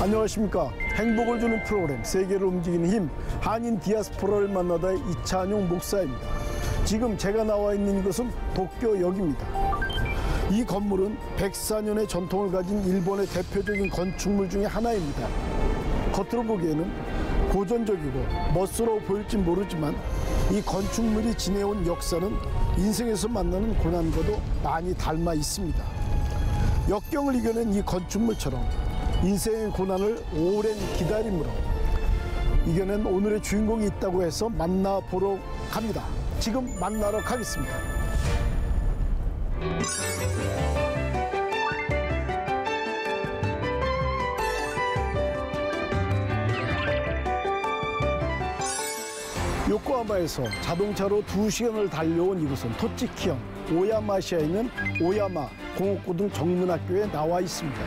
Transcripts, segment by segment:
안녕하십니까. 행복을 주는 프로그램 세계를 움직이는 힘 한인 디아스포라를 만나다의 이찬용 목사입니다. 지금 제가 나와 있는 이곳은 도쿄역입니다. 이 건물은 104년의 전통을 가진 일본의 대표적인 건축물 중에 하나입니다. 겉으로 보기에는 고전적이고 멋스러워 보일지 모르지만 이 건축물이 지내온 역사는 인생에서 만나는 고난과도 많이 닮아 있습니다. 역경을 이겨낸 이 건축물처럼 인생의 고난을 오랜 기다림으로 이겨낸 오늘의 주인공이 있다고 해서 만나보러 갑니다. 지금 만나러 가겠습니다. 요코하마에서 자동차로 2시간을 달려온 이곳은 토치키현 오야마시에 있는 오야마 공업고등 정문학교에 나와 있습니다.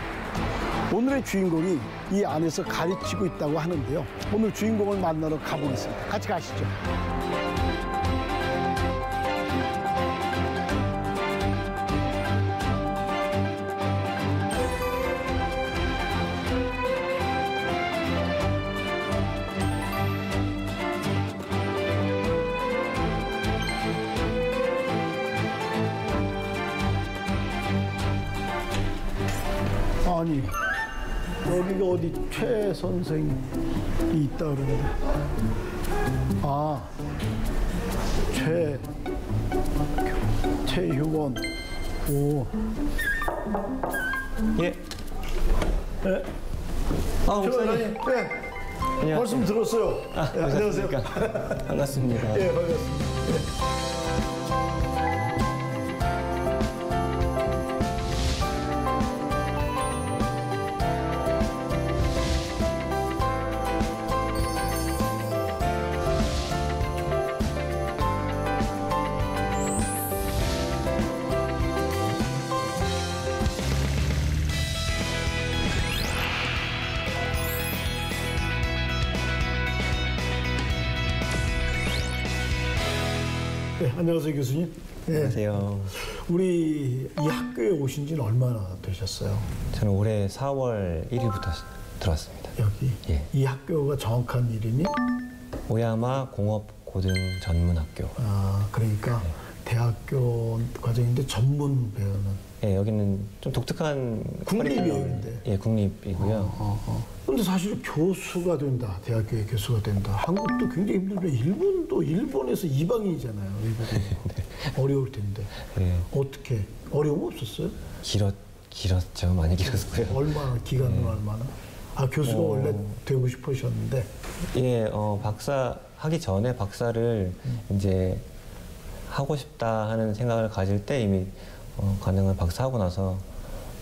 오늘의 주인공이 이 안에서 가르치고 있다고 하는데요. 오늘 주인공을 만나러 가보겠습니다. 같이 가시죠. 아니, 여기가 어디 최 선생이 있다 그러는데. 아, 최효원. 오. 예. 네. 아, 목사님. 네. 말씀 들었어요. 아, 네, 안녕하세요. 반갑습니다. 예, 반갑습니다. 네. 네, 안녕하세요, 교수님. 네. 안녕하세요. 우리 이 학교에 오신 지는 얼마나 되셨어요? 저는 올해 4월 1일부터 들어왔습니다. 여기? 예. 이 학교가 정확한 이름이? 오야마 공업고등전문학교. 아, 그러니까 네. 대학교 과정인데 전문 배우는? 예, 여기는 좀 독특한 국립이인데. 예, 국립이고요. 근데 사실 교수가 된다, 대학교에 교수가 된다. 한국도 굉장히 힘들면 일본도 일본에서 이방인이잖아요. 네. 어려울 텐데. 예. 어떻게 어려움 없었어요? 길었죠. 많이 길었고요. 얼마나 기간은 얼마나? 아, 교수가 원래 되고 싶으셨는데. 예, 박사 하기 전에 박사를 이제 하고 싶다 하는 생각을 가질 때 이미 가능한 박사하고 나서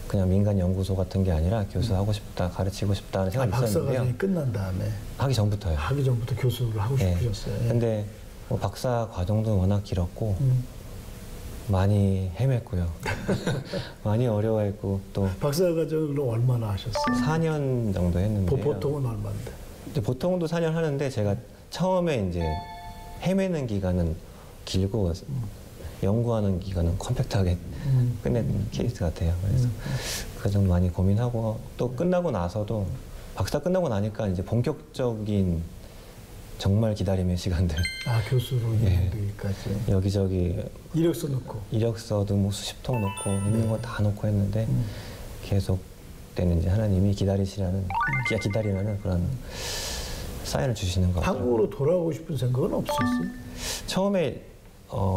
그냥 민간 연구소 같은 게 아니라 교수하고 싶다, 가르치고 싶다 하는 생각이 있었는데요. 박사 과정이 끝난 다음에? 하기 전부터요. 하기 전부터 교수를 하고 싶으셨어요? 예. 근데 박사 과정도 워낙 길었고 많이 헤맸고요. 많이 어려워했고 또 박사 과정을 얼마나 하셨어요? 4년 정도 했는데요. 보통은 얼마인데? 이제 보통도 4년 하는데 제가 처음에 이제 헤매는 기간은 길고 연구하는 기간은 컴팩트하게 끝낸 케이스 같아요. 그래서 그 좀 많이 고민하고 또 끝나고 나서도 박사 끝나고 나니까 이제 본격적인 정말 기다림의 시간들. 아, 교수로 예. 되기까지. 여기저기 이력서 넣고. 이력서도 뭐 수십 통 넣고 있는 거 다 넣고 했는데 계속 때는 이제 하나님이 기다리라는 그런 사인을 주시는 것 같아요. 한국으로 돌아오고 싶은 생각은 없었어요? 처음에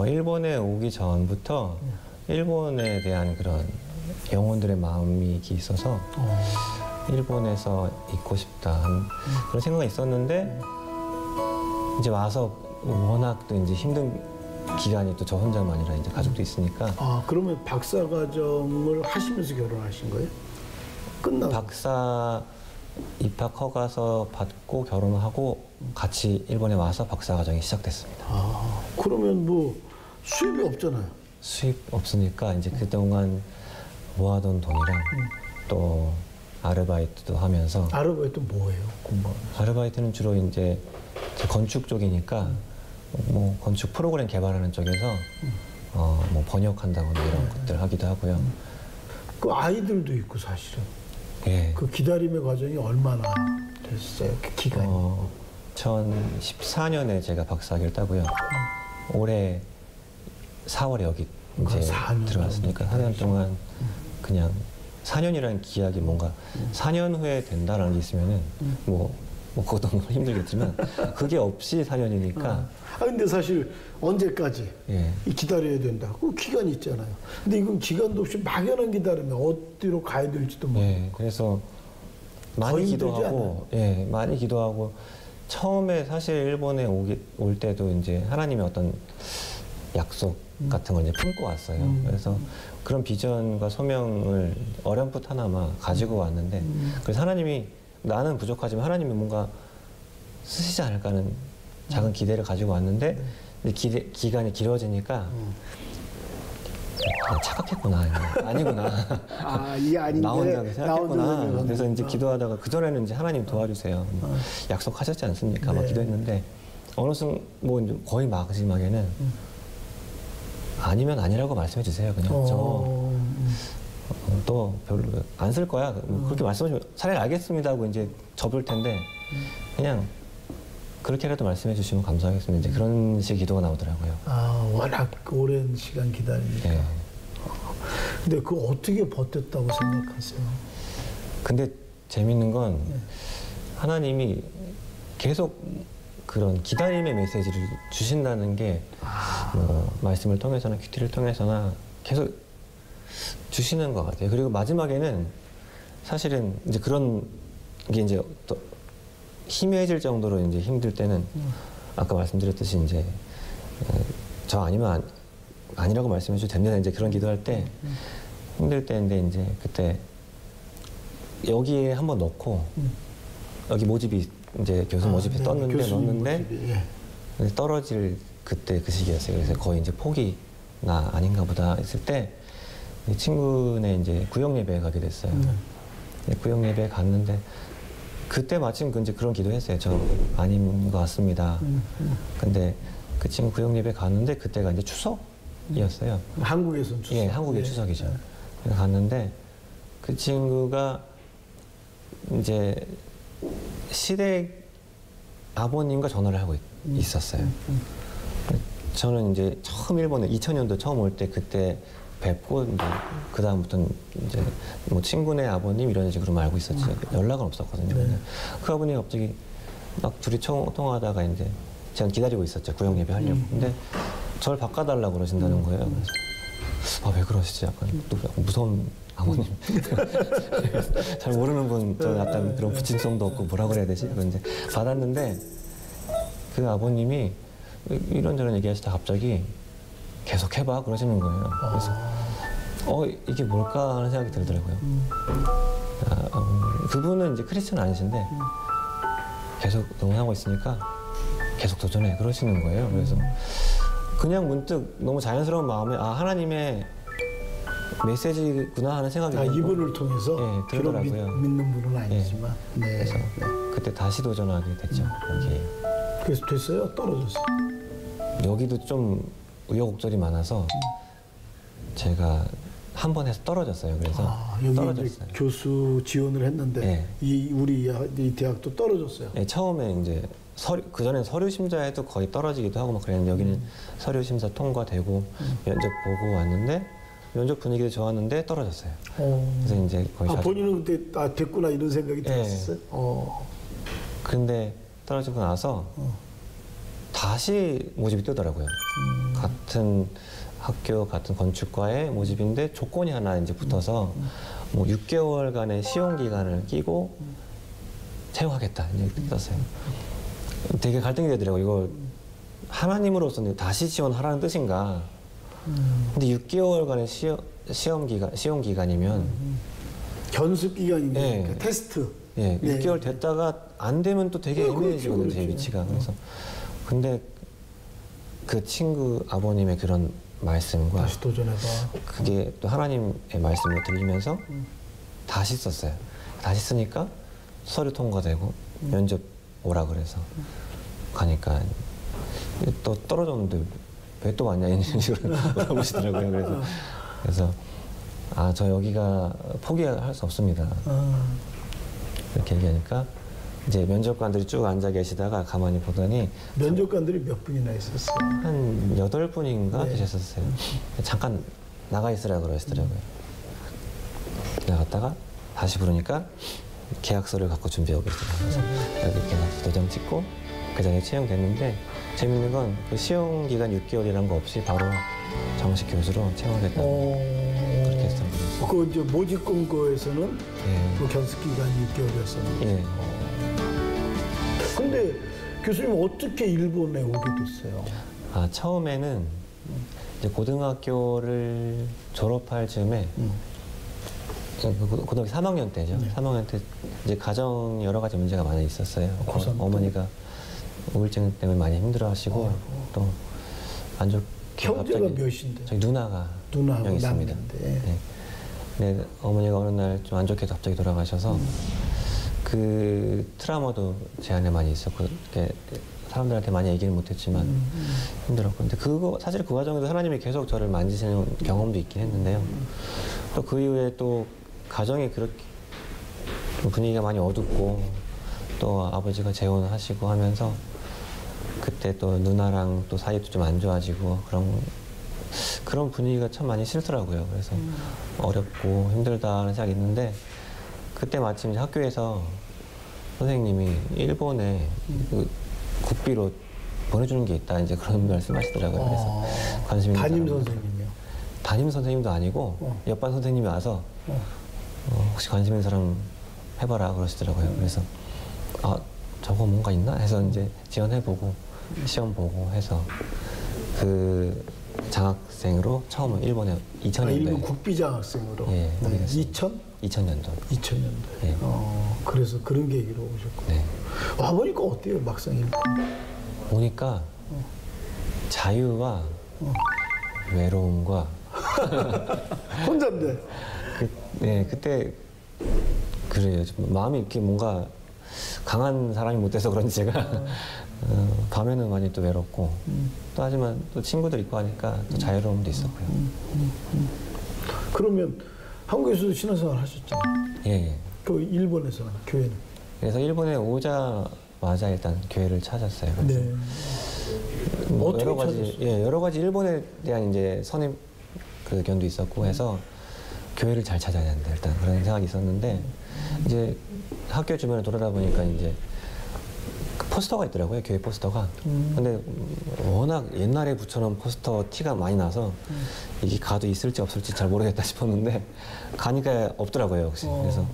일본에 오기 전부터 일본에 대한 그런 영혼들의 마음이 있어서 일본에서 있고 싶다 그런 생각이 있었는데 이제 와서 워낙 또 이제 힘든 기간이 또 저 혼자만 아니라 이제 가족도 있으니까. 아, 그러면 박사 과정을 하시면서 결혼하신 거예요? 끝나고? 박사 입학 허가서 받고 결혼하고 같이 일본에 와서 박사 과정이 시작됐습니다. 아, 그러면 뭐 수입이 없잖아요. 수입 없으니까 이제 그동안 모아둔 돈이랑 또 아르바이트도 하면서. 아르바이트 뭐예요? 공부하면서? 아르바이트는 주로 이제 건축 쪽이니까 뭐 건축 프로그램 개발하는 쪽에서 뭐 번역한다거나 이런 것들 하기도 하고요. 그 아이들도 있고 사실은. 예. 그 기다림의 과정이 얼마나 됐어요? 그 기간이. 2014년에 제가 박사학위를 따고요. 올해 4월에 여기 이제 4년 들어왔으니까 4년 동안 그냥 4년이라는 기약이 뭔가 4년 후에 된다라는 게 있으면은 뭐 그것도 너무 힘들겠지만 그게 없이 4년이니까 근데 사실 언제까지 예. 이 기다려야 된다. 그 기간이 있잖아요. 근데 이건 기간도 없이 막연한 기다리면 어디로 가야 될지도 모르고. 예. 그래서 많이 거의 기도하고 예, 많이 기도하고 처음에 사실 일본에 올 때도 이제 하나님의 어떤 약속 같은 걸 이제 품고 왔어요. 그래서 그런 비전과 소명을 어렴풋하나마 가지고 왔는데 그래서 하나님이 나는 부족하지만 하나님이 뭔가 쓰시지 않을까 하는 작은 기대를 가지고 왔는데 이제 기간이 길어지니까 착각했구나. 아니구나. 이게 아닌데 나 혼자 생각했구나. 나온다는 그래서 이제 기도하다가 그전에는 이제 하나님 도와주세요. 약속하셨지 않습니까? 막 기도했는데 어느 순간 뭐 이제 거의 마지막에는 아니면 아니라고 말씀해 주세요. 그냥 또 별로 안 쓸 거야. 그렇게 말씀하시면 차라리 알겠습니다 하고 이제 접을 텐데 그냥 그렇게라도 말씀해 주시면 감사하겠습니다. 이제 그런 식의 기도가 나오더라고요. 워낙 오랜 시간 기다리니까. 네. 근데 그거 어떻게 버텼다고 생각하세요? 근데 재밌는 건 하나님이 계속 그런 기다림의 메시지를 주신다는 게 뭐 말씀을 통해서나 큐티를 통해서나 계속 주시는 것 같아요. 그리고 마지막에는 사실은 이제 그런 게 이제 또 희미해질 정도로 이제 힘들 때는 아까 말씀드렸듯이 이제 저 아니면 아니라고 말씀해 주셔도 됩니다. 이제 그런 기도할 때 힘들 때인데 이제 그때 여기에 한번 넣고 여기 모집이 이제 교수 모집에 넣었는데 떨어질 그때 그 시기였어요. 그래서 거의 이제 포기나 아닌가 보다 했을 때 친구네 이제 구역 예배에 가게 됐어요. 구역 예배에 갔는데 그때 마침 이제 그런 기도했어요. 저 아닌 것 같습니다. 근데 그 친구 구역 예배 갔는데 그때가 이제 추석이었어요. 한국에서는 추석. 예, 한국의 추석이죠. 그래서 갔는데 그 친구가 이제 시댁 아버님과 전화를 하고 있었어요. 저는 이제 처음 일본에 2000년도 처음 올 때 그때 뵙고 이제 그 다음부터는 이제 뭐 친구네 아버님 이런 식으로 알고 있었지 연락은 없었거든요. 그 아버님이 갑자기 막 둘이 통화하다가 이제 제가 기다리고 있었죠. 구역 예배 하려고. 근데 저를 바꿔달라고 그러신다는 거예요. 그래서 왜 그러시지? 약간 또 무서운 아버님. 잘 모르는 분, 저 약간 그런 부침성도 없고 뭐라 그래야 되지? 그런 이제 받았는데 그 아버님이 이런저런 얘기하시다 갑자기 계속 해봐 그러시는 거예요. 그래서 이게 뭘까 하는 생각이 들더라고요. 그분은 이제 크리스천 아니신데 계속 응원하고 있으니까 계속 도전해 그러시는 거예요. 그래서 그냥 문득 너무 자연스러운 마음에 하나님의 메시지구나 하는 생각이 들고 이분을 통해서 들더라고요. 믿는 분은 아니지만 그래서 그때 다시 도전하게 됐죠. 여기. 그래서 됐어요? 떨어졌어요? 여기도 좀 우여곡절이 많아서 제가 한 번 해서 떨어졌어요. 그래서 여기 떨어졌어요. 교수 지원을 했는데 우리 이 대학도 떨어졌어요. 네, 처음에 이제 그 전에 서류 심사에도 거의 떨어지기도 하고 막 그랬는데 여기는 서류 심사 통과되고 면접 보고 왔는데 면접 분위기도 좋았는데 떨어졌어요. 그래서 이제 거의 본인은 그때 됐구나 이런 생각이 들었어요. 근데 떨어지고 나서 다시 모집이 뜨더라고요. 같은 학교, 같은 건축과의 모집인데 조건이 하나 이제 붙어서 뭐 6개월간의 시험 기간을 끼고 채용하겠다 이제 떴어요. 되게 갈등이 되더라고요. 이거 하나님으로서는 다시 지원하라는 뜻인가? 근데 6개월간의 시험 기간이면 견습 기간인데 테스트. 6개월 됐다가 안 되면 또 되게 애매해지거든요, 제 위치가. 그래서 근데 그 친구 아버님의 그런 말씀과 다시 도전해봐. 그게 또 하나님의 말씀을 들리면서 다시 썼어요. 다시 쓰니까 서류 통과되고 면접 오라 그래서 가니까 또 떨어졌는데 왜 또 왔냐 이런 식으로 물어보시더라고요. 그래서 아, 저 여기가 포기할 수 없습니다. 이렇게 얘기하니까 이제 면접관들이 쭉 앉아 계시다가 가만히 보더니 면접관들이 몇 분이나 있었어요? 한 8분인가 네. 계셨었어요. 잠깐 나가 있으라 그러시더라고요. 나갔다가 다시 부르니까 계약서를 갖고 준비하고 계시더라고요. 여기 계약서 도장 찍고 그 전에 채용됐는데 재밌는 건 그 시험 기간 6개월이란 거 없이 바로 정식 교수로 채용하겠다. 그렇게 했었거든요. 그 이제 모집 공고에서는 예. 그 견습 기간이 6개월이었었는데. 예. 근데 교수님 어떻게 일본에 오게 됐어요? 아, 처음에는 이제 고등학교를 졸업할 즈음에 고등학교 3학년 때죠. 네. 3학년 때 이제 가정 여러 가지 문제가 많이 있었어요. 고3 때? 어머니가 우울증 때문에 많이 힘들어하시고 또 안 좋게 형제가 갑자기 몇인데? 저희 누나가 누나하고 명 있습니다. 남매인데. 네. 근데 어머니가 어느 날 좀 안 좋게 갑자기 돌아가셔서 그 트라우마도 제 안에 많이 있었고 이렇게 사람들한테 많이 얘기를 못했지만 힘들었고 근데 그거 사실 그 과정에서 하나님이 계속 저를 만지시는 경험도 있긴 했는데요. 또 그 이후에 또 가정이 그렇게 분위기가 많이 어둡고 또 아버지가 재혼을 하시고 하면서 그때 또 누나랑 또 사이도 좀 안 좋아지고 그런 분위기가 참 많이 싫더라고요. 그래서 어렵고 힘들다는 생각이 있는데 그때 마침 이제 학교에서 선생님이 일본에 그 국비로 보내주는 게 있다 이제 그런 말씀하시더라고요. 그래서 관심 있는 담임 사람은. 선생님이요? 담임 선생님도 아니고 옆반 선생님이 와서 혹시 관심 있는 사람 해봐라 그러시더라고요. 그래서 아 저거 뭔가 있나 해서 이제 지원해보고 시험 보고 해서 그 장학생으로 처음 일본에 2000년도에 일본 국비장학생으로. 예, 오게 네. 됐습니다. 2000? 2000년도. 2000년도에. 예. 그래서 그런 계기로 오셨고. 네. 와보니까 어때요, 막상 일본? 오니까 자유와 외로움과 혼자인데. 네, 그때 그래요. 좀 마음이 이렇게 뭔가 강한 사람이 못 돼서 그런지 제가 밤에는 많이 또 외롭고 또 하지만 또 친구들 있고 하니까 또 자유로움도 있었고요. 그러면 한국에서도 신앙생활 하셨잖아요. 예, 예. 그 일본에서는, 교회는? 그래서 일본에 오자마자 일단 교회를 찾았어요. 그래서 네. 뭐 어떻게 여러 가지 찾았어요? 예, 여러 가지 일본에 대한 이제 선입 그 견도 있었고 해서 교회를 잘 찾아야 된다 일단 그런 생각이 있었는데 이제 학교 주변을 돌아다 보니까 이제 그 포스터가 있더라고요. 교회 포스터가. 근데 워낙 옛날에 붙여놓은 포스터 티가 많이 나서 이게 가도 있을지 없을지 잘 모르겠다 싶었는데 가니까 없더라고요. 역시. 그래서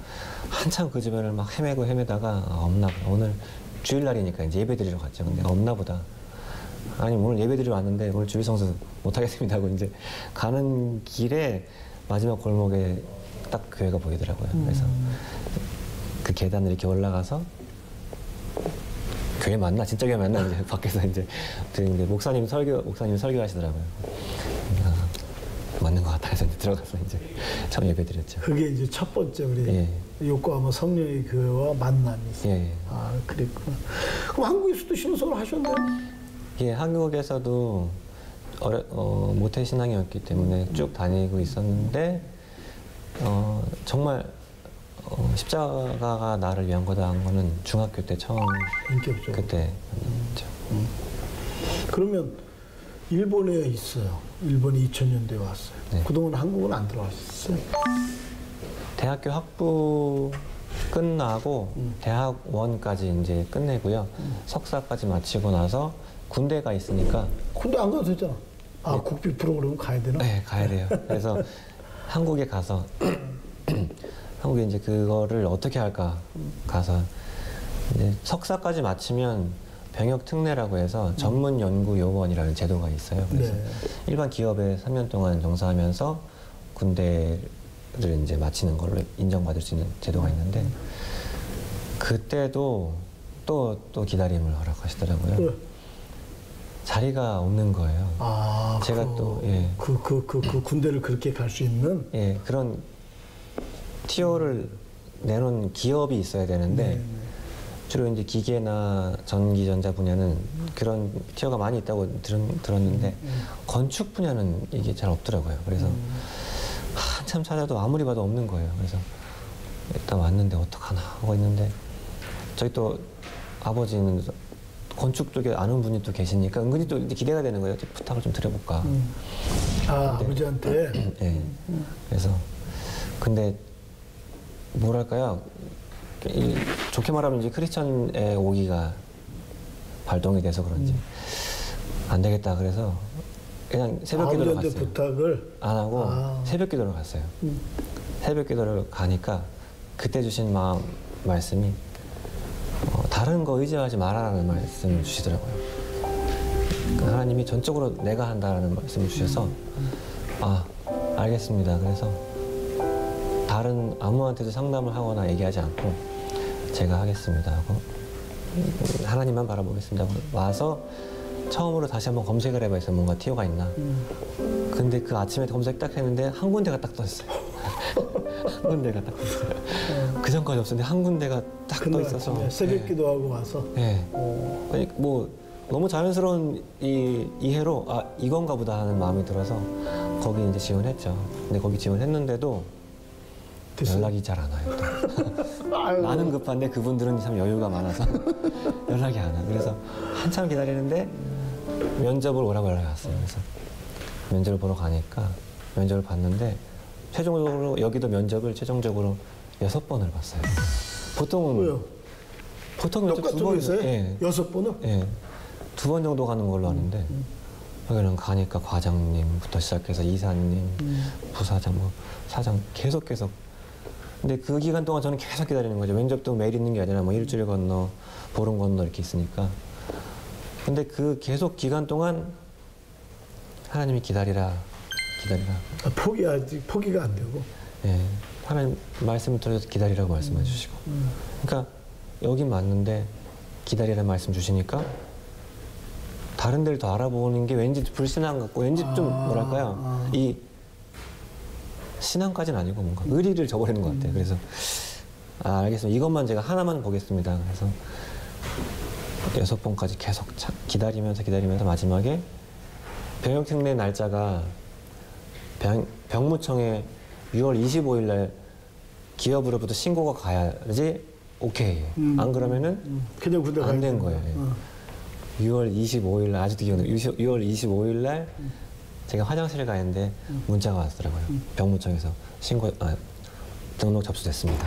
한참 그 주변을 막 헤매다가 없나 보다. 오늘 주일날이니까 이제 예배 드리러 갔죠. 근데 없나 보다. 아니 오늘 예배 드리러 왔는데 오늘 주일 성수 못 하겠습니다 하고 이제 가는 길에 마지막 골목에 딱 교회가 보이더라고요. 그래서 그 계단을 이렇게 올라가서 교회 맞나? 진짜 교회 맞나? 이제 밖에서 이제 듣는데 목사님 설교하시더라고요. 아, 맞는 것 같아. 해서 이제 들어가서 이제 처음 예배 드렸죠. 그게 이제 첫 번째 우리 예. 요코하마 성령의 교회와 만남이 있어요. 예, 예. 아, 그랬구나. 그럼 한국에서도 신앙생활 하셨나요? 예, 한국에서도 모태 신앙이었기 때문에 쭉 다니고 있었는데 정말 십자가가 나를 위한 거다 한 거는 중학교 때 처음 인격적으로. 그때 그러면 일본에 있어요. 일본에 2000년대에 왔어요. 네. 그동안 한국은 안 들어왔어요. 대학교 학부 끝나고 대학원까지 이제 끝내고요. 석사까지 마치고 나서 군대가 있으니까 군대 안 가도 되잖아. 아, 국비 프로그램 가야 되나? 네, 가야 돼요. 그래서 한국에 가서 한국에 이제 그거를 어떻게 할까 가서 이제 석사까지 마치면 병역 특례라고 해서 전문 연구 요원이라는 제도가 있어요. 그래서 네. 일반 기업에 3년 동안 종사하면서 군대를 이제 마치는 걸로 인정받을 수 있는 제도가 있는데 그때도 또 기다림을 허락하시더라고요. 네. 자리가 없는 거예요. 아, 제가 또 예. 그 군대를 그렇게 갈 수 있는. 예, 그런 티오를 내놓은 기업이 있어야 되는데 주로 이제 기계나 전기전자 분야는 그런 티오가 많이 있다고 들었는데 건축 분야는 이게 잘 없더라고요. 그래서 한참 찾아도 아무리 봐도 없는 거예요. 그래서 일단 왔는데 어떡하나 하고 있는데 저희 또 아버지는 건축 쪽에 아는 분이 또 계시니까 은근히 또 기대가 되는 거예요. 부탁을 좀 드려볼까. 아버지한테. 네. 그래서 근데 뭐랄까요? 좋게 말하면 이제 크리스천의 오기가 발동이 돼서 그런지 안 되겠다. 그래서 그냥 새벽 기도를 갔어요. 아버지한테 부탁을 안 하고 새벽 기도를 갔어요. 새벽 기도를 가니까 그때 주신 말씀이 다른 거 의지하지 말아라는 말씀을 주시더라고요. 그러니까 하나님이 전적으로 내가 한다라는 말씀을 주셔서 알겠습니다. 그래서 다른 아무한테도 상담을 하거나 얘기하지 않고 제가 하겠습니다 하고 하나님만 바라보겠습니다 하고 와서 처음으로 다시 한번 검색을 해봐서 뭔가 티오가 있나. 근데 그 아침에 검색 딱 했는데 한 군데가 딱 떴어요. 한 군데가 딱 떴어요. 그 전까지 없었는데 한 군데가 딱 떠 있어서 새벽 기도하고 와서. 네. 아니 뭐 너무 자연스러운 이해로 이건가 보다 하는 마음이 들어서 거기 이제 지원했죠. 근데 거기 지원했는데도 됐어요? 연락이 잘 안 와요. 나는 급한데 그분들은 참 여유가 많아서 연락이 안 와. 그래서 한참 기다리는데 면접을 오라고 연락이 왔어요. 그래서 면접을 보러 가니까 면접을 봤는데 최종적으로 여기도 면접을 최종적으로 6번을 봤어요. 보통은 왜요? 보통 면접 똑같은 2번 거였어요? 예. 6번을? 예. 2번 정도 가는 걸로 아는데 여기는 가니까 과장님부터 시작해서 이사님, 부사장, 뭐 사장 계속 근데 그 기간 동안 저는 계속 기다리는 거죠. 면접도 매일 있는 게 아니라 뭐 일주일 건너, 보름 건너 이렇게 있으니까. 근데 그 계속 기간 동안 하나님이 기다리라. 포기가 안 되고. 예. 하나님 말씀을 들어서 기다리라고 말씀해 주시고. 그러니까 여긴 맞는데 기다리라는 말씀 주시니까 다른 데를 더 알아보는 게 왠지 불신앙 같고 왠지 좀 뭐랄까요. 이 신앙까지는 아니고 뭔가 의리를 저버리는 것 같아요. 그래서 알겠습니다. 이것만 제가 하나만 보겠습니다. 그래서 6번까지 계속 기다리면서 마지막에 병역특례 날짜가 병무청에 6월 25일 날 기업으로부터 신고가 가야지 오케이. 안 그러면은 그냥 군대 안 된 거예요. 6월 25일 날 아직도 기억나요. 6월 25일 날 제가 화장실에 가 있는데 문자가 왔더라고요. 병무청에서 등록 접수됐습니다.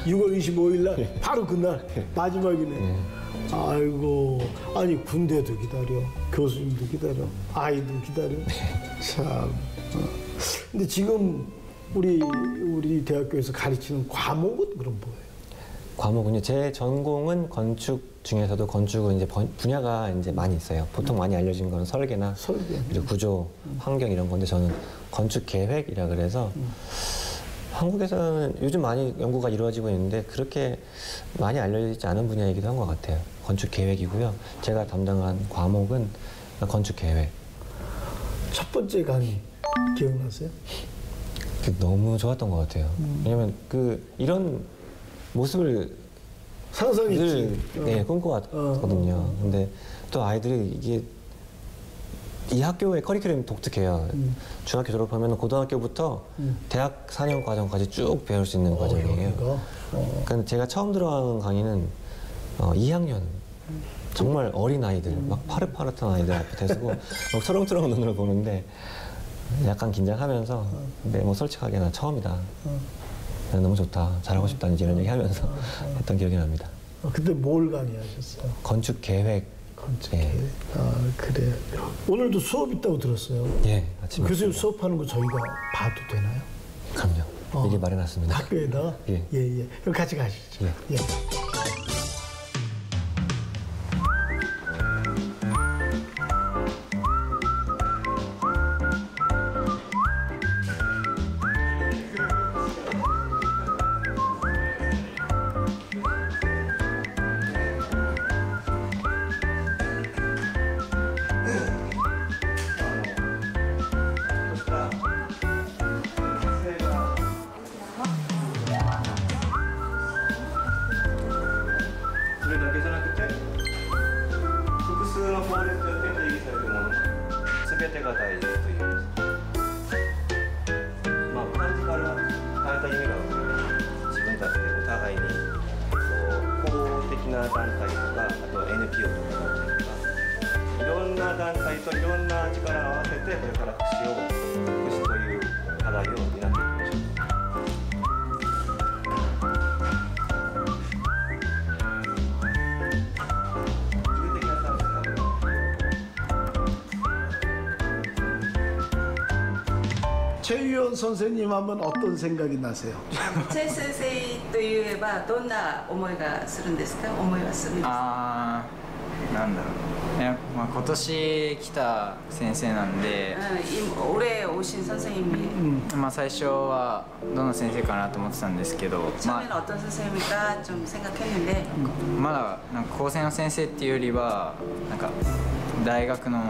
6월 25일 날 바로 그날 마지막이네. 아이고, 아니 군대도 기다려, 교수님도 기다려, 아이도 기다려. 참. 근데 지금 우리 대학교에서 가르치는 과목은 그럼 뭐예요? 과목은요. 제 전공은 건축 중에서도 건축은 이제 분야가 이제 많이 있어요. 보통 많이 알려진 거는 설계나 그리고 구조, 환경 이런 건데 저는 건축 계획이라 그래서 한국에서는 요즘 많이 연구가 이루어지고 있는데 그렇게 많이 알려지지 않은 분야이기도 한 것 같아요. 건축 계획이고요. 제가 담당한 과목은 건축 계획. 첫 번째 강의 기억나세요? 너무 좋았던 것 같아요. 왜냐면 이런 모습을 상상했지. 늘 꿈꿔왔거든요. 근데 또 아이들이 이 학교의 커리큘럼이 독특해요. 중학교 졸업하면 고등학교부터 대학 4년 과정까지 쭉 배울 수 있는 과정이에요. 그러니까 제가 처음 들어가는 강의는 2학년 정말 어린 아이들, 막 파릇파릇한 아이들 앞에 대서고 막 초롱초롱 눈으로 보는데 약간 긴장하면서 근데 뭐 솔직하게 나 처음이다. 너무 좋다. 잘하고 싶다. 이런 얘기 하면서 했던 기억이 납니다. 그때 뭘 강의하셨어요? 건축 계획. 건축 계획. 그래요. 오늘도 수업 있다고 들었어요. 예, 아침에. 교수님 수업하는 거 저희가 봐도 되나요? 그럼요. 미리 말해놨습니다. 학교에다가? 예. 그럼 같이 가시죠. 예. な団体とか、あと NPO とかだったりとか、いろんな団体といろんな力を合わせてこれから福祉という課題を担っていきましょう。최유연 선생님 하면 어떤 생각이 나세요? チェ先生といえばどんな思いがするんですか？思いはするんですか？なんだろう、まあ、今年来た先生なんで、올해 오신 선생님이まあ、最初はどの先生かなと思ってたんですけど、처음에는 어떤 선생님일까 좀 생각했는데 まだなんか高専の先生っていうよりはなんか大学の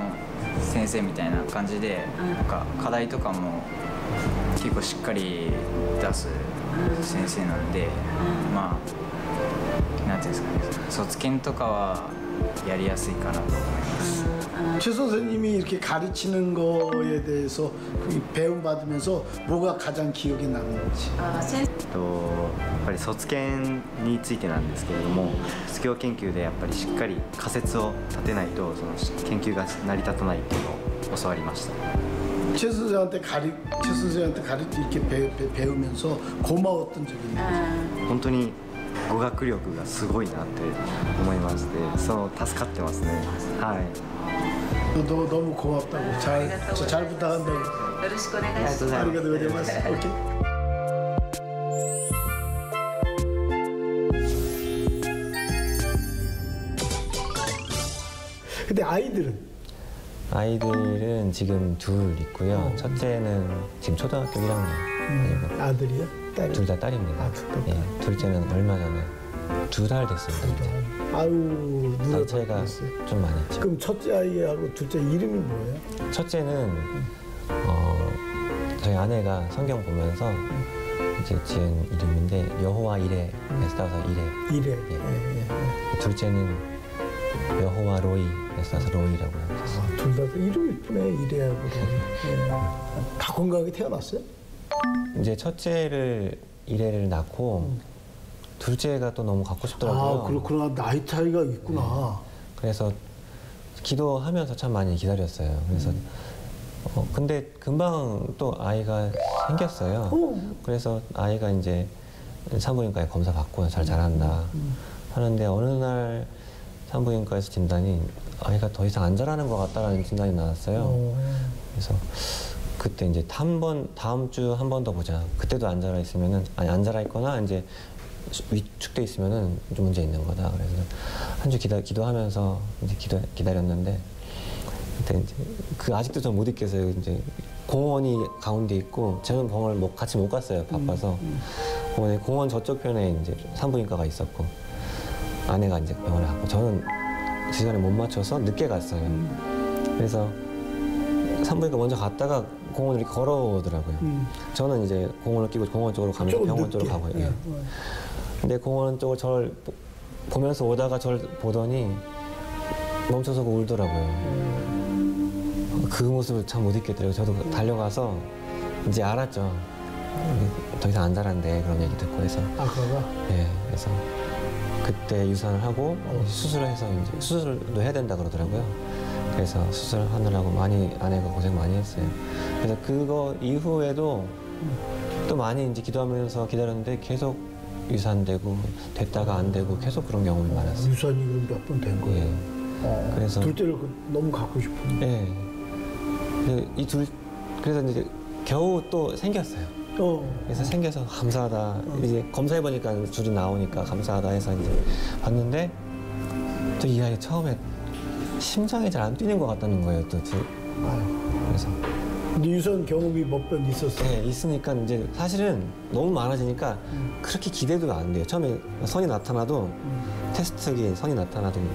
先生みたいな感じで、なんか課題とかも結構しっかり出す先生なんで、まあなんていうんですかね、卒検とかはやりやすいかなと思います。 최 선생님이 이렇게 가르치는 거에 대해서 배움 받으면서 뭐가 가장 기억에 남는지. やっぱり卒検についてなんですけれども、卒業研究でやっぱりしっかり仮説を立てないとその研究が成り立たないっていうのを教わりました。 최 선생한테 이렇게 배우면서 고마웠던 적이 있나요? 本当に語学力がすごいなって思いまして、助かってますね。はい。 너무 고맙다고 잘 부탁한다고. よろしくお願いします。 아리가토 고자이마스. 오케이. 근데 아이들은 지금 둘 있고요. 첫째는 지금 초등학교 1학년. 아들이요? 딸이요? 둘 다 딸입니다. 둘 다 딸. 예, 둘째는 얼마 전에 2살 됐습니다. 아유, 누가 차이가 바뀌었어요? 좀 많이 있죠. 그럼 첫째 아이하고 둘째 이름이 뭐예요? 첫째는 저희 아내가 성경 보면서 이제 지은 이름인데 여호와 이레에서 따서 이레. 이래. 예. 예. 둘째는 여호와 로이에서 따서 로이라고 했어요. 둘 다 이름 이쁘네. 이래하고. 예. 다 건강하게 태어났어요? 이제 첫째를 이레를 낳고 둘째가 또 너무 갖고 싶더라고요. 아, 그렇구나. 나이 차이가 있구나. 네. 그래서 기도하면서 참 많이 기다렸어요. 그래서 근데 금방 또 아이가 생겼어요. 그래서 아이가 이제 산부인과에 검사 받고 잘 자란다 하는데 어느 날 산부인과에서 진단이 아이가 더 이상 안 자라는 것 같다라는 진단이 나왔어요. 그래서 그때 이제 다음 주 한 번 더 보자. 그때도 안 자라 있으면은 안 자라 있거나 이제 위축돼 있으면은 좀 문제 있는 거다. 그래서 한 주 기도하면서 이제 기다렸는데 그때 이제 아직도 좀 못 있겠어요. 이제 공원이 가운데 있고 저는 공원을 같이 못 갔어요. 바빠서 공원 저쪽 편에 이제 산부인과가 있었고 아내가 이제 병원에 갔고 저는 시간에 못 맞춰서 늦게 갔어요. 그래서 산부인과 먼저 갔다가 공원을 이렇게 걸어오더라고요. 저는 이제 공원을 끼고 공원 쪽으로 가면서 병원 쪽으로 가고요. 예. 근데 공원 쪽을 저를 보면서 오다가 저를 보더니 멈춰서 울더라고요. 그 모습을 참 못 잊겠더라고요. 저도 달려가서 이제 알았죠. 더 이상 안 자란대 그런 얘기 듣고 해서. 아빠가? 예, 그래서 그때 유산을 하고 수술을 해서 이제 수술도 해야 된다 그러더라고요. 그래서 수술하느라고 아내가 고생 많이 했어요. 그래서 그거 이후에도 또 많이 이제 기도하면서 기다렸는데 계속 유산되고 됐다가 안 되고 계속 그런 경험이 많았어요. 유산이 그럼 몇 번 된 거예요? 예. 그래서 둘째를 너무 갖고 싶은데. 예. 근데 그래서 이제 겨우 또 생겼어요. 그래서 생겨서 감사하다. 이제 검사해보니까 줄이 나오니까 감사하다 해서 이제 봤는데 또 이 아이 처음에 심장이 잘 안 뛰는 것 같다는 거예요. 또 그래서. 근데 유산 경험이 몇 번 있었어요? 네, 있으니까 이제 사실은 너무 많아지니까 그렇게 기대도 안 돼요. 처음에 선이 나타나도 테스트기에 선이 나타나도 이제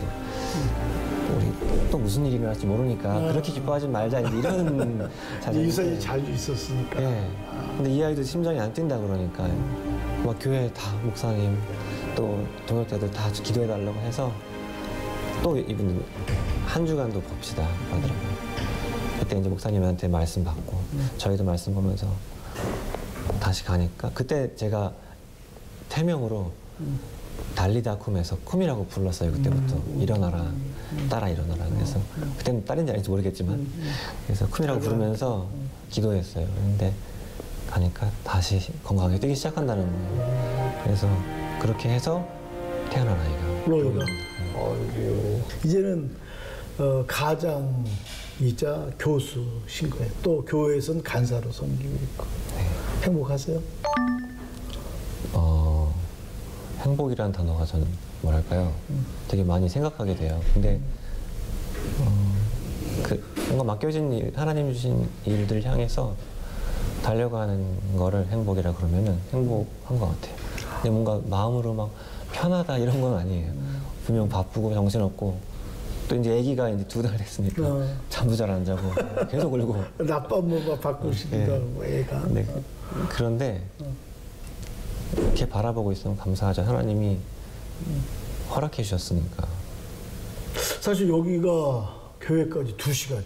우리 또 무슨 일이 일어날지 모르니까 그렇게 기뻐하지 말자 이런 자세. 유산이 자주 있었으니까. 네. 근데 이 아이도 심장이 안 뛴다 그러니까 막 교회 다 목사님 또 동역자들 다 기도해달라고 해서 또 이분들 한 주간도 봅시다 하더라고요. 그때 이제 목사님한테 말씀 받고 저희도 말씀 보면서 다시 가니까 그때 제가 태명으로 달리다 쿰에서 쿰이라고 불렀어요. 그때부터 일어나라, 따라 일어나라. 그래서 그때는 딸인지 아닌지 모르겠지만 그래서 쿰이라고 부르면서 기도했어요. 그런데 가니까 다시 건강하게 뛰기 시작한다는 거예요. 그래서 그렇게 해서 태어난 아이가 로이가. 아이고. 이제는 가장이자 교수신 거예요. 또 교회에서는 간사로 섬기고 있고. 행복하세요? 행복이라는 단어가 저는 뭐랄까요? 되게 많이 생각하게 돼요. 근데 뭔가 맡겨진 일, 하나님 주신 일들 향해서 달려가는 거를 행복이라 그러면은 행복한 것 같아요. 근데 뭔가 마음으로 막 편하다 이런 건 아니에요. 분명 바쁘고 정신없고 또 이제 아기가 이제 2달 됐으니까 잠도 잘 안 자고 계속 울고 낮밤 바꾸시기도 애가. 네. 그런데 이렇게 바라보고 있으면 감사하죠. 하나님이 허락해 주셨으니까. 사실 여기가 교회까지 2시간이에요.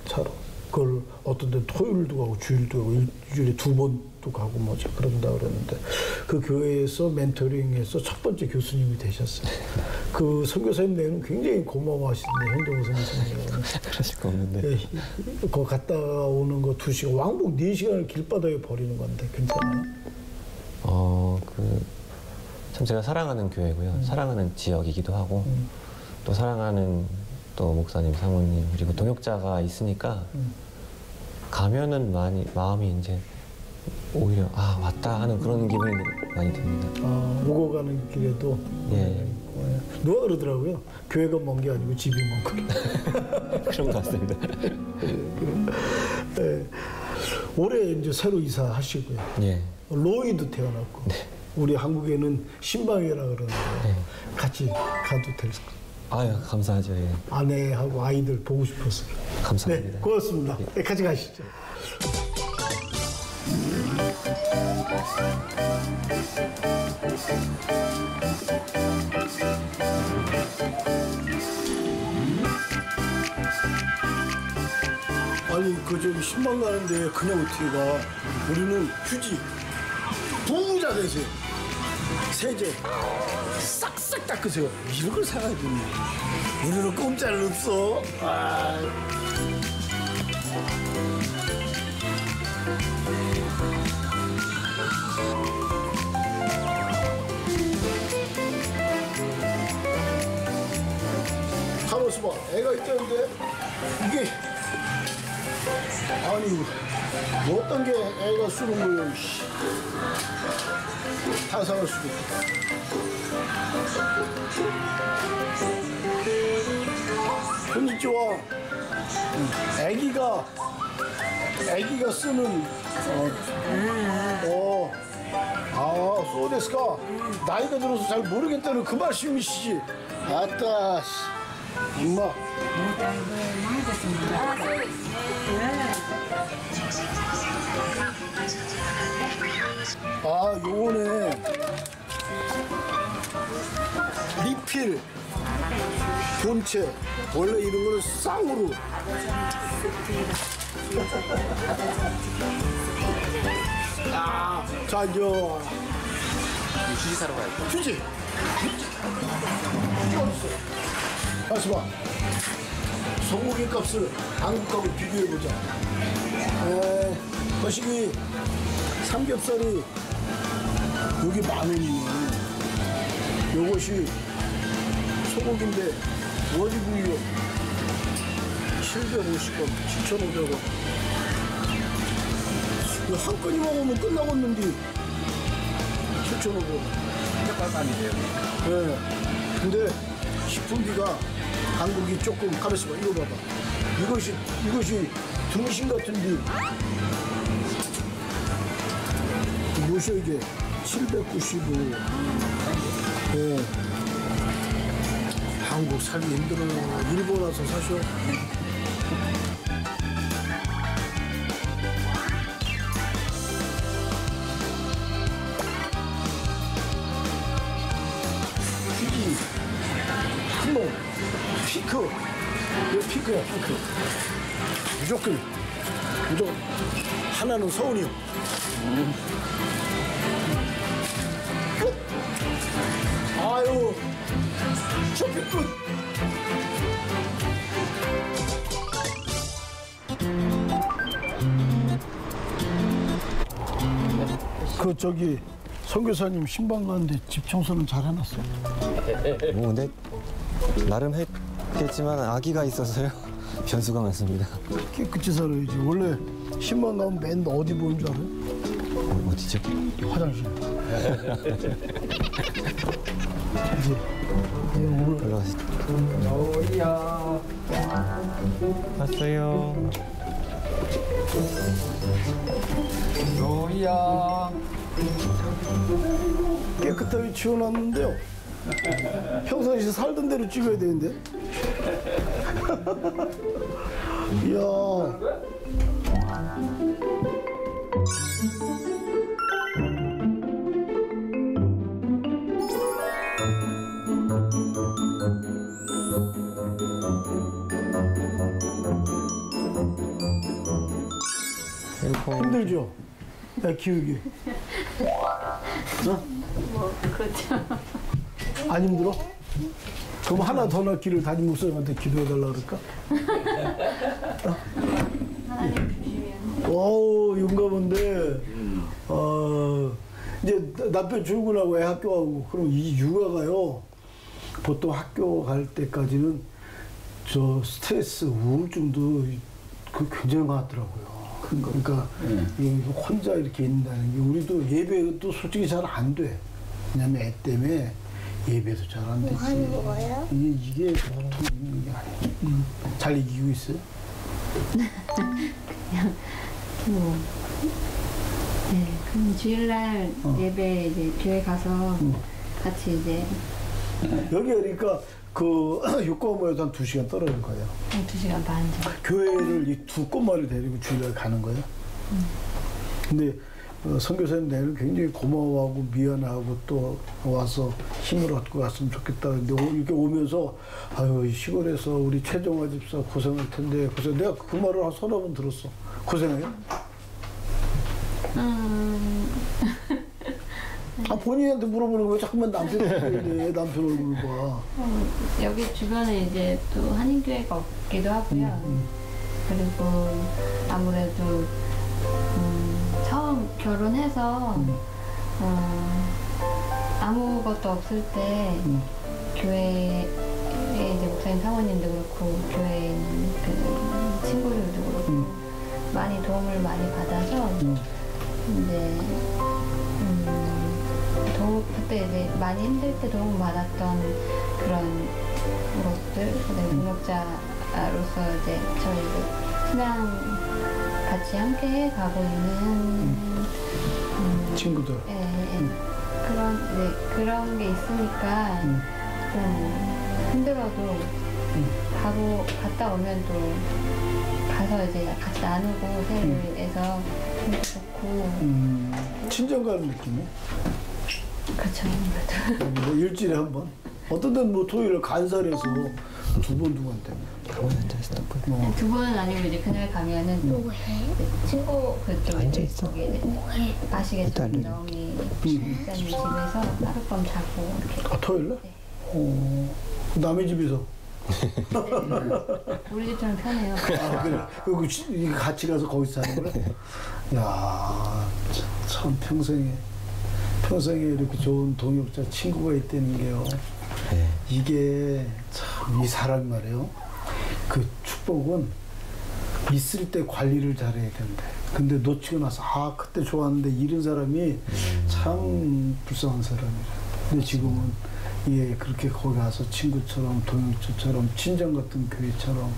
차로. 그걸 어떤 데는 토요일도 가고 주일도 가고 일주일에 2번도 가고 뭐지 그런다 그랬는데 그 교회에서 멘토링해서 첫 번째 교수님이 되셨어요. 그 선교사님 내는 굉장히 고마워하시는데 현동호 선생님은. 그러실 거 없는데. 네, 그거 갔다 오는 거 2시간, 왕복 4시간을 길바닥에 버리는 건데 괜찮아요? 참 제가 사랑하는 교회고요. 사랑하는 지역이기도 하고 또 사랑하는 또 목사님, 사모님 그리고 동역자가 있으니까 가면은 마음이 이제 오히려 왔다 하는 그런 기분이 많이 듭니다. 오고 가는 길에도. 예. 누가 그러더라고요. 교회가 먼 게 아니고 집이 먼 거라. 그런 것 같습니다. 네. 올해 이제 새로 이사하시고요. 예. 로이도 태어났고. 네. 우리 한국에는 신방이라 그러는데 같이 가도 될까요? 아유, 감사하죠. 예. 아내하고 아이들 보고 싶어서. 감사합니다. 네, 고맙습니다. 네, 같이 가시죠. 아니, 저기 신방 가는데 그냥 어떻게 가? 우리는 휴지, 부자 되세요. 세제 싹싹 닦으세요. 이런 걸 사가야 되네. 우리는 공짜는 없어. 가만있어 봐. 애가 있다는데 이게 아니 뭐 어떤 게 애가 쓰는 거예요. 다 사갈 수도 있다. konnichiwa. 애기가 쓰는そうですか. 나이가 들어서 잘 모르겠다는 그 말씀이시지. 아따, 엄마. 요거네. 리필, 본체. 원래 이런 거는 쌍으로. 자, 이제 휴지 사러 가야 돼. 휴지. 다시 봐. 소고기 값을 한국하고 비교해보자. 거시기 삼겹살이 여기 10,000원이네. 요것이 소고기인데 워리구이요 750원, 7,500원. 이거 한 건이 먹으면 끝나겠는데 7,500원. 빨간이래요. 네. 근데 식품비가 한국이 조금 가만있어 봐. 이거 봐봐. 이것이 등심 같은데 무엇이야 이게 795. 네. 한국 살기 힘들어요. 일본 와서 사셔. 휴지, 구멍, 피크. 이거 피크야, 피크. 무조건 하나는 서운이요. 끝. 아유, 쇼핑 끝. 그 저기 선교사님 신방 가는데 집 청소는 잘 해놨어요? 뭐 근데 나름 했겠지만 아기가 있어서요. 변수가 많습니다. 깨끗이 살아야지. 원래 신방 가면 맨 어디 보는 줄 알아요? 어디죠? 화장실. 이제 오늘 올라가시죠. 왔어요. 로이야. 깨끗하게 치워놨는데요. 평상시 살던 대로 찍어야 되는데. 이야. 힘들죠? 애 키우기. 어? 뭐 그렇죠. 안 힘들어? 그럼 하나 더 낳기를 담임 목사님한테 기도해달라 그럴까? 하나님 주시면. 어우, 용감한데, 이제 남편 출근하고 애 학교 가고, 그럼 이 육아가요, 보통 학교 갈 때까지는 저 스트레스, 우울증도 굉장히 많았더라고요. 그러니까 이거 혼자 이렇게 있는다는 게 우리도 예배도 솔직히 잘 안 돼. 왜냐면 애 때문에 예배도 잘 안 되지. 하는 거예요? 이게 보통 있는 게 아니에요. 잘 이기고 있어요? 그냥 뭐. 네, 그럼 주일날 예배 이제 교회 가서 같이 이제 여기 그러니까 그 육과모에서 한 2시간 떨어질 거예요. 한 2시간 반 정도. 교회를 이 두 꼬마를 데리고 주일날 가는 거예요. 근데 선교사님 내일 굉장히 고마워하고 미안하고 또 와서 힘을 얻고 갔으면 좋겠다. 근데 이렇게 오면서 아유 시골에서 우리 최정화 집사 고생할 텐데 고생. 내가 그 말을 한 서너 번 들었어. 고생해요? 아 본인한테 물어보는 거야. 자꾸만 남편 얼굴 남편 얼굴 봐. 여기 주변에 이제 또 한인교회가 없기도 하고요. 그리고 아무래도 처음 결혼해서 아무것도 없을 때 교회에 이제 목사님 사모님도 그렇고 교회에 있는 그 친구들도 그렇고 많이 도움을 많이 받아서 이제 그때 이제 많이 힘들 때 도움 받았던 그런 것들, 그다음에 동역자로서 이제 저희도 신앙 같이 함께 해 가고 있는 친구들. 그런 게 있으니까 좀 힘들어도 갔다 오면 또 가서 이제 같이 나누고 세일에서 좋고 친정 가는 느낌이야? 그렇죠. 뭐 일주일에 한 번. 어떤 데는 뭐 토요일에 간살해서 두 번 한대. 두 번은 아니고 이제 그날 가면은 또 친구 그쪽에 거기 아시겠죠? 영희 목사님 집에서 하룻밤 자고 이렇게. 아 토요일날? 네. 남의 집에서. 우리 집처럼 편해요. 아 그래. 그리고 같이 가서 거기서 자는 거야? 야, 참 평생에 이렇게 좋은 동역자 친구가 있다는 게요. 네. 이게 참 이 사람이 말이에요. 그 축복은 있을 때 관리를 잘해야 된대. 근데 놓치고 나서 아 그때 좋았는데 이런 사람이 참 불쌍한 사람이래. 근데 지금은 예 그렇게 거기 가서 친구처럼 동역자처럼 친정 같은 교회처럼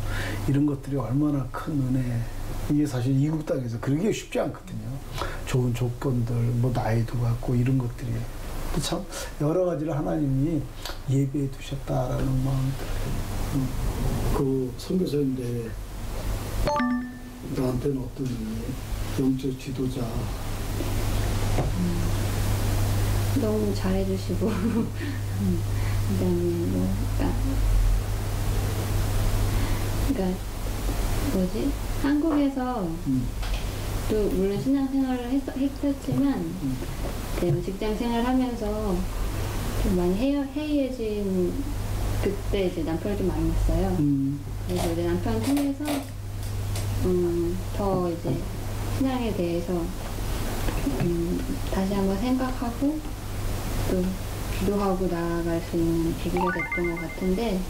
이런 것들이 얼마나 큰 은혜. 이게 사실 이국 땅에서 그러기가 쉽지 않거든요. 좋은 조건들, 뭐 나이도 같고 이런 것들이. 참 여러 가지를 하나님이 예배해 두셨다라는 마음이 들어요. 그 선교사인데 나한테는 어떤 영적 지도자. 너무 잘해주시고 그다음에 뭐 그러니까 뭐지 한국에서 또 물론 신앙생활을 했었지만 직장 생활하면서 좀 많이 해이해진 그때 이제 남편을 좀 만났어요. 그래서 이제 남편 통해서 더 이제 신앙에 대해서 다시 한번 생각하고 또 기도하고 나아갈 수 있는 계기가 됐던 것 같은데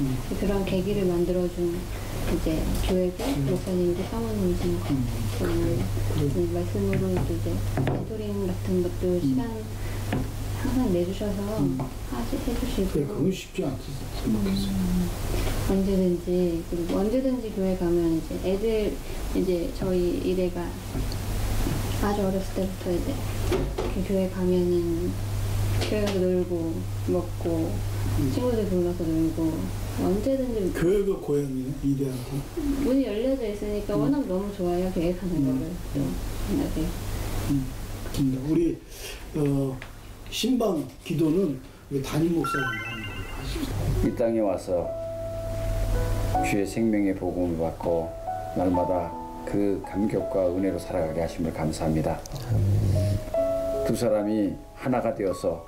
그런 계기를 만들어준 이제 교회고 목사님이지 사모님이신 것 같아요. 이 말씀으로 또 이제 멘토링 같은 것도 시간 항상 내주셔서 해주시고 그건 쉽지 않지 생각해서. 언제든지 그리고 언제든지 교회 가면 이제 애들 이제 저희 이래가 아주 어렸을 때부터 이제 이렇게 교회 가면은 교회에서 놀고 먹고 친구들 불러서 놀고 언제든지 교회가 고향이네 이대한테. 문이 열려져 있으니까 워낙 너무 좋아요 교회 가는 거를 또 만나게. 우리 신방 기도는 우리 담임 목사님 하는 걸로 하십시다. 이 땅에 와서 주의 생명의 복음을 받고 날마다 그 감격과 은혜로 살아가게 하심을 감사합니다. 두 사람이 하나가 되어서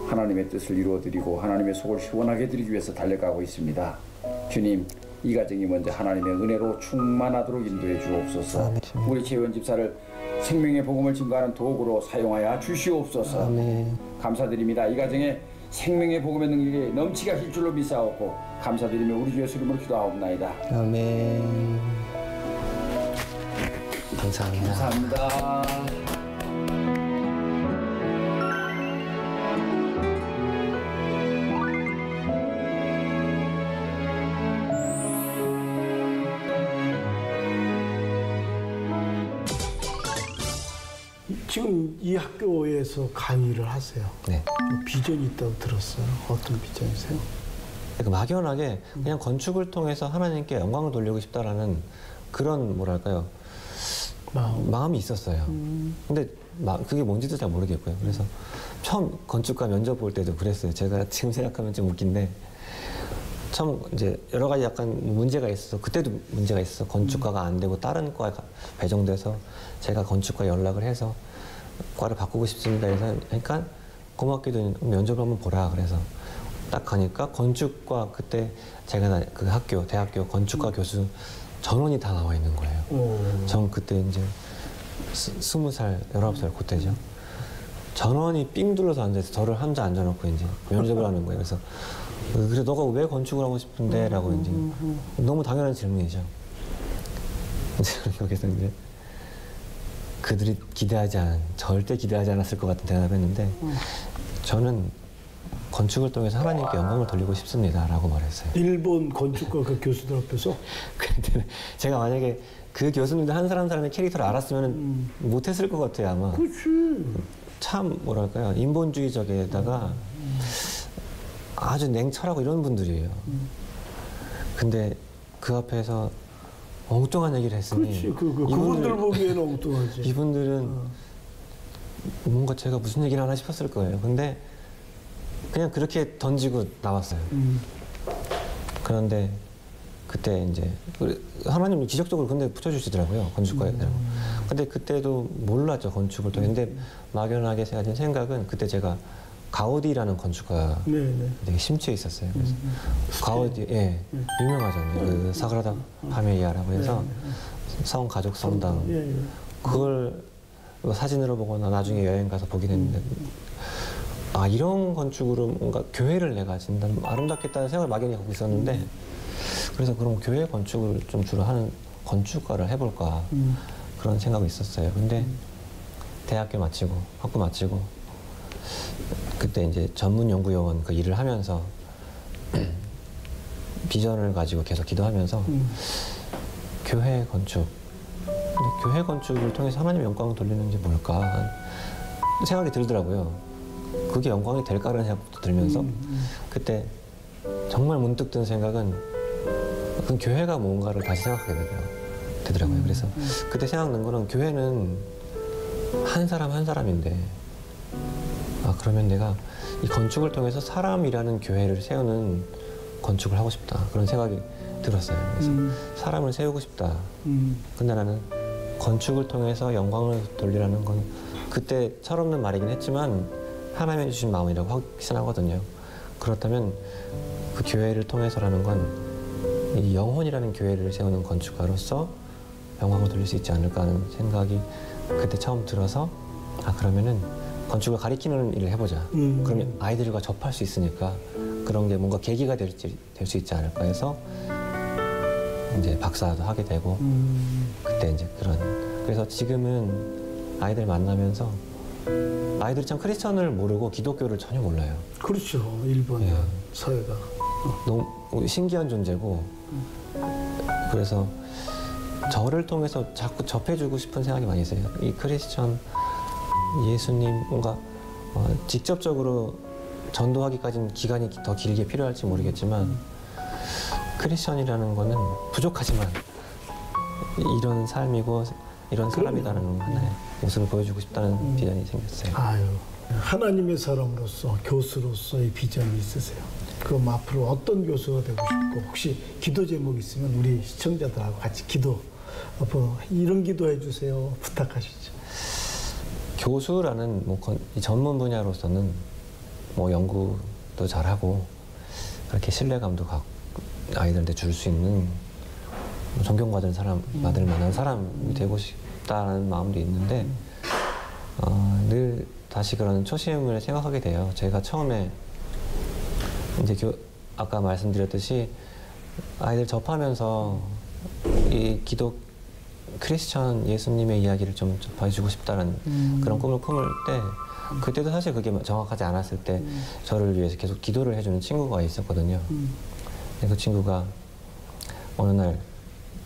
하나님의 뜻을 이루어드리고 하나님의 속을 시원하게 드리기 위해서 달려가고 있습니다. 주님, 이 가정이 먼저 하나님의 은혜로 충만하도록 인도해 주옵소서. 우리 재원 집사를 생명의 복음을 증거하는 도구로 사용하여 주시옵소서. 감사드립니다. 이 가정에 생명의 복음의 능력이 넘치게 하실 줄로 믿사옵고 감사드리며 우리 주 예수 이름으로 기도하옵나이다. 아멘. 감사합니다. 감사합니다. 지금 이 학교에서 강의를 하세요. 네. 비전이 있다고 들었어요. 어떤 비전이세요? 그러니까 막연하게 그냥 건축을 통해서 하나님께 영광을 돌리고 싶다라는 그런 뭐랄까요 마음이 있었어요. 근데 그게 뭔지도 잘 모르겠고요. 그래서 처음 건축가 면접 볼 때도 그랬어요. 제가 지금 생각하면 좀 웃긴데 처음 이제 여러 가지 약간 문제가 있어서 그때도 문제가 있어서 건축과가 안 되고 다른 과에 배정돼서 제가 건축과 연락을 해서 과를 바꾸고 싶습니다. 그래서 그러니까 고맙게도 면접을 한번 보라 그래서 딱 가니까 건축과 그때 제가 그 학교 대학교 건축과 교수 전원이 다 나와 있는 거예요. 전 그때 이제 20살 19살 그때죠. 전원이 삥 둘러서 앉아서 저를 혼자 앉아놓고 이제 면접을 하는 거예요. 그래서 그래 너가 왜 건축을 하고 싶은데? 라고 이제 너무 당연한 질문이죠. 여기서 이제 그들이 절대 기대하지 않았을 것 같은 대답을 했는데 저는 건축을 통해서 하나님께 영광을 돌리고 싶습니다 라고 말했어요. 일본 건축가 그 교수들 앞에서? 근데 제가 만약에 그 교수님들 한 사람의 캐릭터를 알았으면 못했을 것 같아요 아마. 그렇지. 참 뭐랄까요 인본주의적에다가 아주 냉철하고 이런 분들이에요. 근데 그 앞에서 엉뚱한 얘기를 했으니 그렇지. 그분들 보기에는 엉뚱하지. 이분들은 뭔가 제가 무슨 얘기를 하나 싶었을 거예요. 근데 그냥 그렇게 던지고 나왔어요. 그런데 그때 이제 하나님이 기적적으로 근데 붙여주시더라고요. 건축과에. 근데 그때도 몰랐죠. 건축을 통해. 근데 막연하게 가진 생각은 그때 제가 가우디라는 건축가 되게 심취해 있었어요. 그래서 가우디, 예, 유명하잖아요. 그 사그라다 파밀리아라고 해서 성 가족 성당 그걸 사진으로 보거나 나중에 여행 가서 보긴 했는데 아 이런 건축으로 뭔가 교회를 내가 진단 아름답겠다는 생각을 막연히 갖고 있었는데 그래서 그럼 교회 건축을 좀 주로 하는 건축가를 해볼까 그런 생각이 있었어요. 근데 대학교 마치고 학부 마치고 그때 이제 전문 연구요원 그 일을 하면서 비전을 가지고 계속 기도하면서 교회 건축 근데 교회 건축을 통해서 하나님의 영광을 돌리는 게 뭘까 생각이 들더라고요. 그게 영광이 될까라는 생각도 들면서 그때 정말 문득 든 생각은 그 교회가 뭔가를 다시 생각하게 되더라고요. 그래서 그때 생각난 거는 교회는 한 사람 한 사람인데 아 그러면 내가 이 건축을 통해서 사람이라는 교회를 세우는 건축을 하고 싶다 그런 생각이 들었어요. 그래서 사람을 세우고 싶다. 근데 나는 건축을 통해서 영광을 돌리라는 건 그때 철없는 말이긴 했지만 하나님이 주신 마음이라고 확신하거든요. 그렇다면 그 교회를 통해서라는 건 이 영혼이라는 교회를 세우는 건축가로서 영광을 돌릴 수 있지 않을까 하는 생각이 그때 처음 들어서 그러면은 건축을 가리키는 일을 해보자. 그러면 아이들과 접할 수 있으니까 그런 게 뭔가 계기가 될 수 있지 않을까 해서 이제 박사도 하게 되고 그때 이제 그래서 지금은 아이들 만나면서 아이들이 참 크리스천을 모르고 기독교를 전혀 몰라요. 그렇죠. 일본 예. 사회가. 너무 신기한 존재고 그래서 저를 통해서 자꾸 접해주고 싶은 생각이 많이 있어요. 이 크리스천 예수님 뭔가 직접적으로 전도하기까지는 기간이 더 길게 필요할지 모르겠지만 크리스천이라는 거는 부족하지만 이런 삶이고 이런 사람이다라는 하나의 모습을 보여주고 싶다는 비전이 생겼어요. 아유, 하나님의 사람으로서 교수로서의 비전이 있으세요. 그럼 앞으로 어떤 교수가 되고 싶고 혹시 기도 제목 있으면 우리 시청자들하고 같이 기도 이런 기도해 주세요 부탁하시죠. 교수라는 이 전문 분야로서는 연구도 잘하고 그렇게 신뢰감도 갖고 아이들한테 줄 수 있는 존경받을 받을 만한 사람이 되고 싶다는 마음도 있는데 늘 다시 그런 초심을 생각하게 돼요. 제가 처음에 이제 아까 말씀드렸듯이 아이들 접하면서 이 크리스천 예수님의 이야기를 좀 접해주고 싶다는 그런 꿈을 품을 때 그때도 사실 그게 정확하지 않았을 때 저를 위해서 계속 기도를 해주는 친구가 있었거든요. 그 친구가 어느 날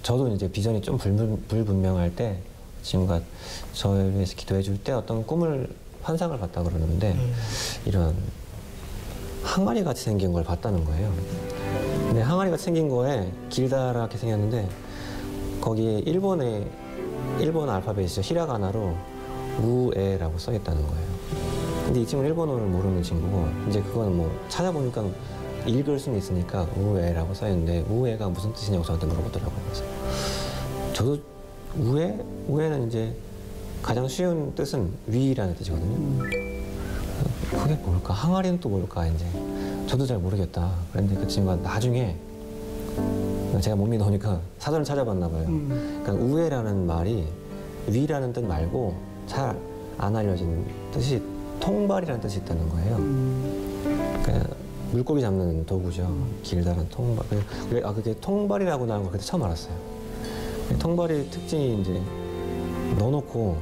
저도 이제 비전이 좀 불분명할 때 친구가 저를 위해서 기도해 줄 때 어떤 환상을 봤다 그러는데 이런 항아리 같이 생긴 걸 봤다는 거예요. 근데 항아리 같이 생긴 거에 길다랗게 생겼는데 거기에 일본 알파벳이죠. 히라가나로 우에라고 써 있다는 거예요. 근데 이 친구는 일본어를 모르는 친구고 이제 그거는 찾아보니까 읽을 수는 있으니까 우에라고 써 있는데 우에가 무슨 뜻이냐고 저한테 물어보더라고요. 그래서 저도 우에는 이제 가장 쉬운 뜻은 위라는 뜻이거든요. 그게 뭘까? 항아리는 또 뭘까? 이제 저도 잘 모르겠다. 그런데 그 친구가 나중에 제가 못 믿으니까 사전을 찾아봤나 봐요. 그러니까 우에라는 말이 위라는 뜻 말고 잘 안 알려진 뜻이 통발이라는 뜻이 있다는 거예요. 그러니까 물고기 잡는 도구죠. 길다란 통발. 그게 통발이라고 나온 걸 그때 처음 알았어요. 통발의 특징이 이제 넣어놓고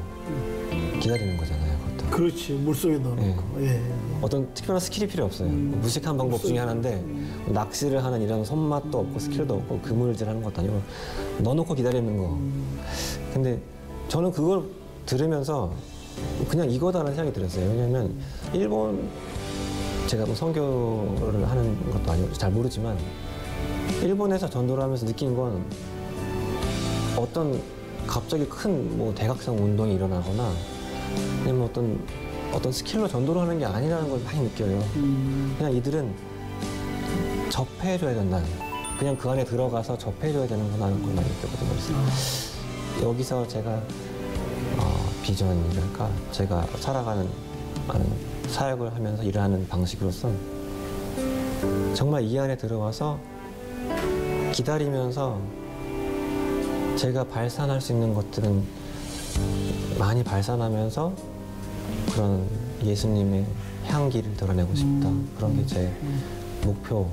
기다리는 거잖아요. 그것도. 그렇지. 물속에 넣어놓고. 예. 어떤 특별한 스킬이 필요 없어요. 무식한 방법 중에 하나인데 낚시를 하는 이런 손맛도 없고 스킬도 없고 그물질하는 것도 아니고 넣어놓고 기다리는 거. 근데 저는 그걸 들으면서 그냥 이거다라는 생각이 들었어요. 왜냐하면 제가 선교를 하는 것도 아니고 잘 모르지만 일본에서 전도를 하면서 느낀 건 어떤 갑자기 큰 대각성 운동이 일어나거나 아니면 어떤 스킬로 전도를 하는 게 아니라는 걸 많이 느껴요. 그냥 이들은 접해줘야 된다. 그냥 그 안에 들어가서 접해줘야 되는구나 하는 걸 많이 느꼈거든요. 그래서 여기서 제가 비전이랄까 제가 살아가는 사역을 하면서 일하는 방식으로서 정말 이 안에 들어와서 기다리면서 제가 발산할 수 있는 것들은 많이 발산하면서 그런 예수님의 향기를 드러내고 싶다. 그런 게 제 목표고요.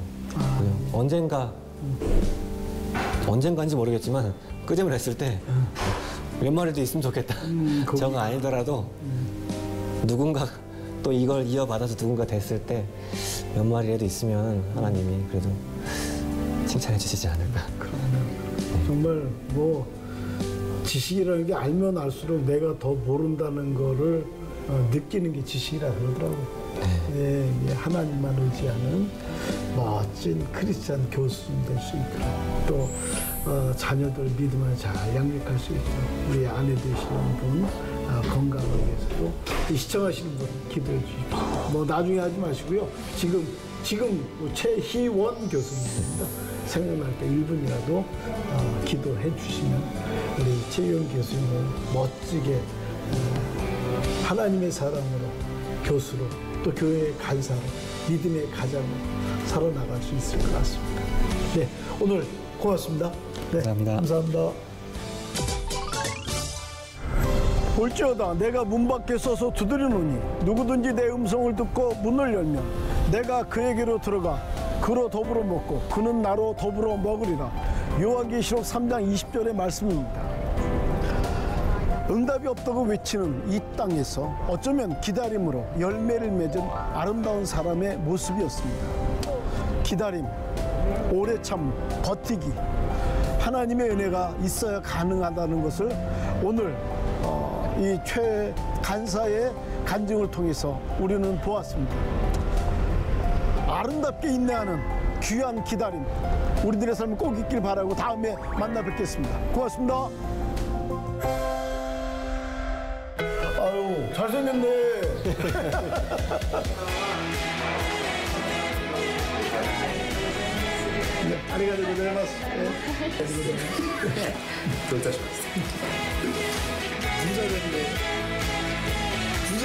언젠가인지 모르겠지만 끄집을 했을 때 몇 마리도 있으면 좋겠다. 저거 아니더라도 누군가 또 이걸 이어받아서 누군가 됐을 때 몇 마리라도 있으면 하나님이 그래도 칭찬해 주시지 않을까. 정말 지식이라는 게 알면 알수록 내가 더 모른다는 거를 느끼는 게 지식이라 그러더라고요. 네. 예, 하나님만 의지하는 멋진 크리스찬 교수님 될 수 있도록 또 자녀들 믿음을 잘 양육할 수 있도록 우리 아내 되시는 분 건강을 위해서도 시청하시는 분 기도해 주십시오. 나중에 하지 마시고요. 지금 최희원 교수님입니다. 생각날 때 1분이라도 기도해 주시면 우리 최희원 교수님을 멋지게 하나님의 사람으로 교수로 또 교회의 간사로 믿음의 가장으로 살아나갈 수 있을 것 같습니다. 네, 오늘 고맙습니다. 네, 감사합니다. 볼지어다 내가 문 밖에 서서 두드리노니 누구든지 내 음성을 듣고 문을 열면 내가 그에게로 들어가 그로 더불어 먹고 그는 나로 더불어 먹으리라. 요한계시록 3장 20절의 말씀입니다. 응답이 없다고 외치는 이 땅에서 어쩌면 기다림으로 열매를 맺은 아름다운 사람의 모습이었습니다. 기다림, 오래 참, 버티기, 하나님의 은혜가 있어야 가능하다는 것을 오늘 이 최 간사의 간증을 통해서 우리는 보았습니다. 아름답게 인내하는 귀한 기다림, 우리들의 삶을 꼭 있길 바라고 다음에 만나 뵙겠습니다. 고맙습니다. 아유, 잘생겼네. 네, 아리가토 고자이마스. 도착しました 부자 됐네. 부자.